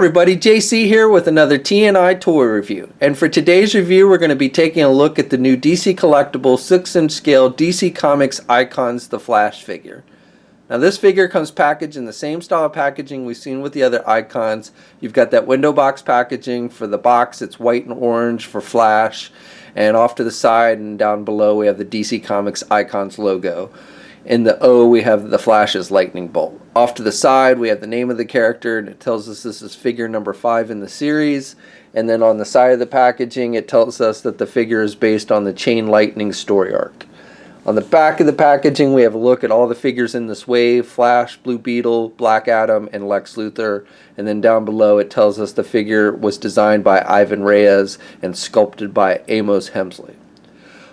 everybody, JC here with another TNI toy review. And for today's review, we're going to be taking a look at the new DC Collectibles 6-inch scale DC Comics Icons The Flash figure. Now this figure comes packaged in the same style of packaging we've seen with the other Icons. You've got that window box packaging. For the box, it's white and orange for Flash. And off to the side and down below, we have the DC Comics Icons logo. In the O, we have the Flash's lightning bolt. Off to the side, we have the name of the character, and it tells us this is figure number 5 in the series. And then on the side of the packaging, it tells us that the figure is based on the Chain Lightning story arc. On the back of the packaging, we have a look at all the figures in this wave: Flash, Blue Beetle, Black Adam, and Lex Luthor. And then down below, it tells us the figure was designed by Ivan Reyes and sculpted by Amos Hemsley.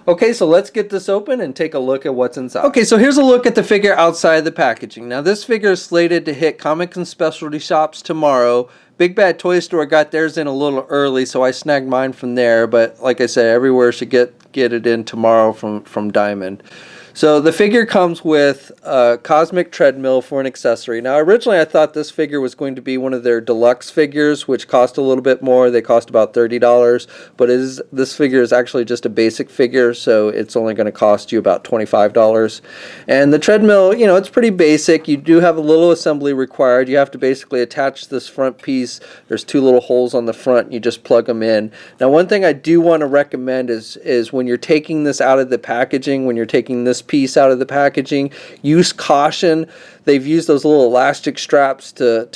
Okay, so let's get this open and take a look at what's inside. Okay, so here's a look at the figure outside the packaging. Now this figure is slated to hit comic and specialty shops tomorrow. Big Bad Toy Store got theirs in a little early, so I snagged mine from there. But like I said, everywhere should get it in tomorrow from Diamond. So the figure comes with a Cosmic Treadmill for an accessory. Now originally I thought this figure was going to be one of their deluxe figures, which cost a little bit more. They cost about $30, but this figure is actually just a basic figure, so it's only going to cost you about $25. And the treadmill, you know, it's pretty basic. You do have a little assembly required. You have to basically attach this front piece. There's 2 little holes on the front. You just plug them in. Now one thing I do want to recommend is when you're taking this out of the packaging, when you're taking this piece out of the packaging, use caution. They've used those little elastic straps to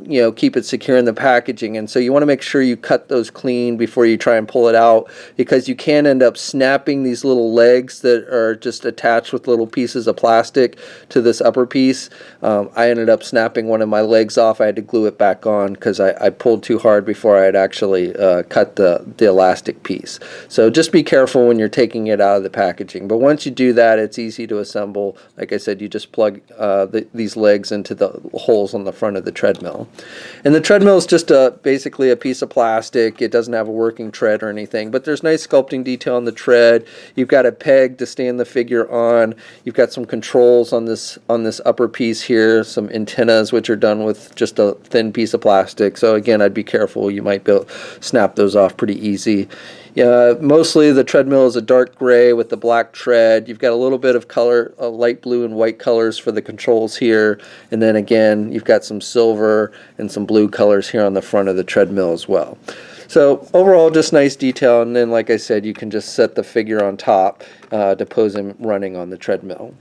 you know, keep it secure in the packaging, and so you want to make sure you cut those clean before you try and pull it out, because you can end up snapping these little legs that are just attached with little pieces of plastic to this upper piece. I ended up snapping one of my legs off. I had to glue it back on because I pulled too hard before I had actually cut the elastic piece. So just be careful when you're taking it out of the packaging. But once you do that, it's easy to assemble. Like I said, you just plug these legs into the holes on the front of the treadmill. And the treadmill is just basically a piece of plastic. It doesn't have a working tread or anything, but there's nice sculpting detail on the tread. You've got a peg to stand the figure on. You've got some controls on this upper piece here, some antennas which are done with just a thin piece of plastic. So again, I'd be careful. You might be able to snap those off pretty easy. Mostly the treadmill is a dark gray with the black tread. You've got a little bit of color, light blue and white colors for the controls here. And then again, you've got some silver and some blue colors here on the front of the treadmill as well. So overall, just nice detail. And then, like I said, you can just set the figure on top to pose him running on the treadmill.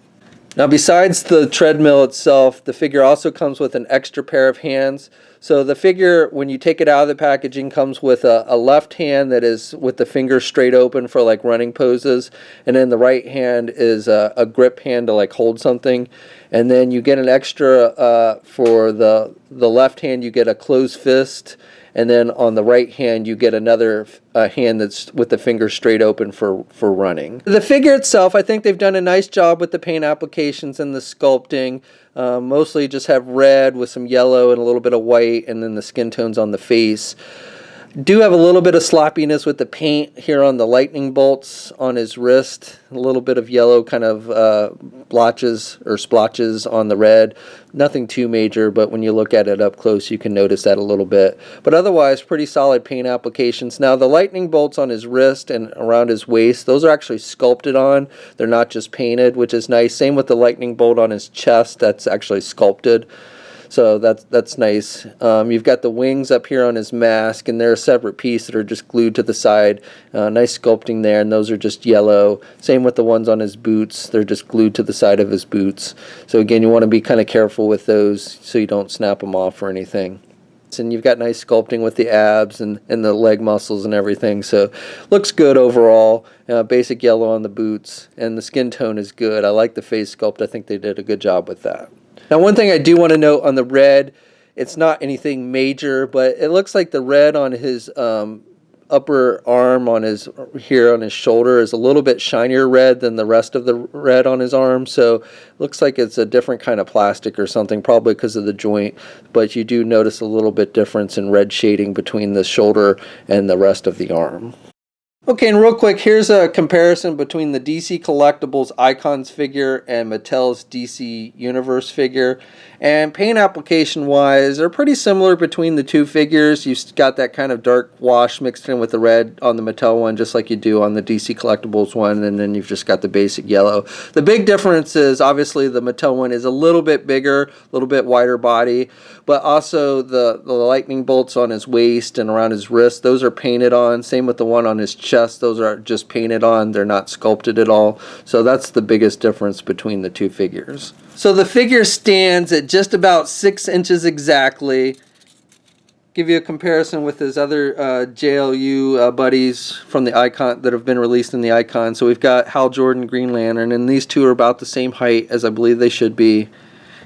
Now besides the treadmill itself, the figure also comes with an extra pair of hands. So the figure, when you take it out of the packaging, comes with a left hand that is with the finger straight open for like running poses, and then the right hand is a grip hand to like hold something. And then you get an extra for the left hand, you get a closed fist. And then on the right hand, you get another hand that's with the finger straight open for running. The figure itself, I think they've done a nice job with the paint applications and the sculpting. Mostly just have red with some yellow and a little bit of white, and then the skin tones on the face. Do have a little bit of sloppiness with the paint here on the lightning bolts on his wrist. A little bit of yellow kind of blotches or splotches on the red. Nothing too major, but when you look at it up close, you can notice that a little bit. But otherwise, pretty solid paint applications. Now, the lightning bolts on his wrist and around his waist, those are actually sculpted on. They're not just painted, which is nice. Same with the lightning bolt on his chest. That's actually sculpted. So that's nice. You've got the wings up here on his mask, and they're a separate piece that are just glued to the side. Nice sculpting there, and those are just yellow. Same with the ones on his boots. They're just glued to the side of his boots. So again, you want to be kind of careful with those so you don't snap them off or anything. And you've got nice sculpting with the abs and the leg muscles and everything, so looks good overall. Basic yellow on the boots, and the skin tone is good. I like the face sculpt. I think they did a good job with that. Now, one thing I do want to note on the red, it's not anything major, but it looks like the red on his upper arm on his shoulder is a little bit shinier red than the rest of the red on his arm. So it looks like it's a different kind of plastic or something, probably because of the joint. But you do notice a little bit difference in red shading between the shoulder and the rest of the arm. Okay, and real quick, here's a comparison between the DC Collectibles Icons figure and Mattel's DC Universe figure. And paint application wise, they're pretty similar between the two figures. You've got that kind of dark wash mixed in with the red on the Mattel one, just like you do on the DC Collectibles one, and then you've just got the basic yellow. The big difference is obviously the Mattel one is a little bit bigger, a little bit wider body, but also the lightning bolts on his waist and around his wrist, those are painted on. Same with the one on his chest, those are just painted on. They're not sculpted at all. So that's the biggest difference between the two figures. So the figure stands at just about 6 inches exactly. Give you a comparison with his other JLU buddies from the Icon that have been released in the Icon. So we've got Hal Jordan, Green Lantern, and these two are about the same height as I believe they should be.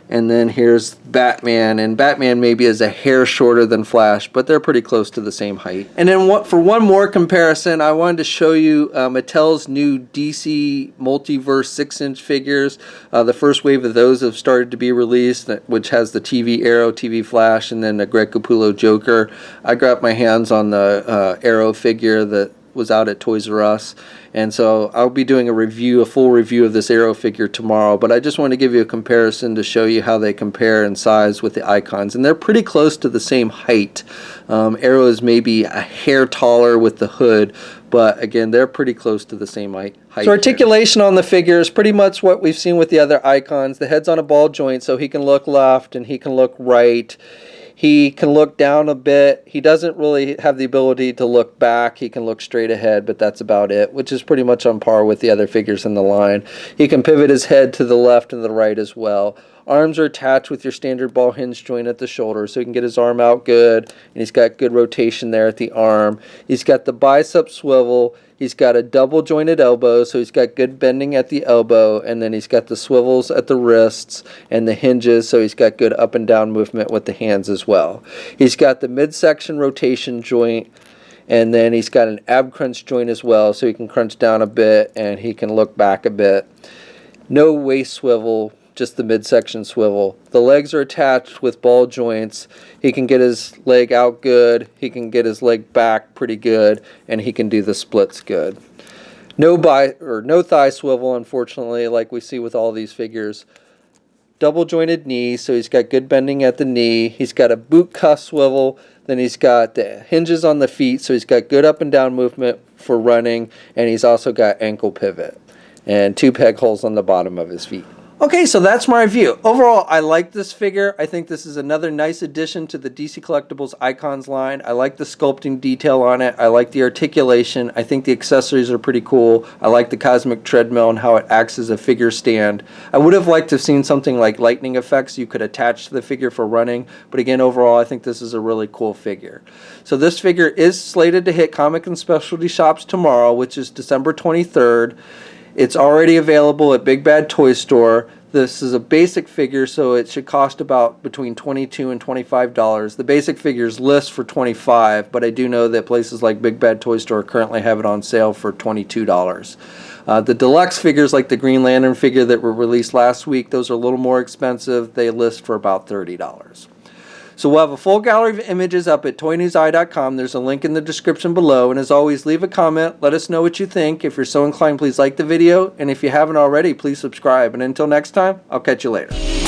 And then here's Batman, and Batman maybe is a hair shorter than Flash, but they're pretty close to the same height. And then for one more comparison, I wanted to show you Mattel's new DC Multiverse 6-inch figures. The first wave of those have started to be released, which has the TV Arrow, TV Flash, and then the Greg Capullo Joker. I got my hands on the Arrow figure that was out at Toys R Us, and so I'll be doing a full review of this Arrow figure tomorrow, but I just want to give you a comparison to show you how they compare in size with the Icons, and they're pretty close to the same height. Arrow is maybe a hair taller with the hood, but again, they're pretty close to the same height. So articulation on the figure is pretty much what we've seen with the other Icons. The head's on a ball joint, so he can look left and he can look right. He can look down a bit. He doesn't really have the ability to look back. He can look straight ahead, but that's about it, which is pretty much on par with the other figures in the line. He can pivot his head to the left and the right as well. Arms are attached with your standard ball hinge joint at the shoulder, so he can get his arm out good, and he's got good rotation there at the arm. He's got the bicep swivel. He's got a double jointed elbow, so he's got good bending at the elbow, and then he's got the swivels at the wrists and the hinges, so he's got good up and down movement with the hands as well. He's got the midsection rotation joint, and then he's got an ab crunch joint as well, so he can crunch down a bit and he can look back a bit. No waist swivel, just the midsection swivel. The legs are attached with ball joints. He can get his leg out good, he can get his leg back pretty good, and he can do the splits good. No thigh swivel, unfortunately, like we see with all these figures. Double jointed knee, so he's got good bending at the knee. He's got a boot cuff swivel. Then he's got the hinges on the feet, so he's got good up and down movement for running, and he's also got ankle pivot and 2 peg holes on the bottom of his feet. Okay, so that's my review. Overall, I like this figure. I think this is another nice addition to the DC Collectibles Icons line. I like the sculpting detail on it. I like the articulation. I think the accessories are pretty cool. I like the cosmic treadmill and how it acts as a figure stand. I would have liked to have seen something like lightning effects you could attach to the figure for running, but again, overall, I think this is a really cool figure. So this figure is slated to hit comic and specialty shops tomorrow, which is December 23rd. It's already available at Big Bad Toy Store. This is a basic figure, so it should cost about between $22 and $25. The basic figures list for $25, but I do know that places like Big Bad Toy Store currently have it on sale for $22. The deluxe figures like the Green Lantern figure that were released last week, those are a little more expensive. They list for about $30. So we'll have a full gallery of images up at toynewseye.com. There's a link in the description below. And as always, leave a comment. Let us know what you think. If you're so inclined, please like the video. And if you haven't already, please subscribe. And until next time, I'll catch you later.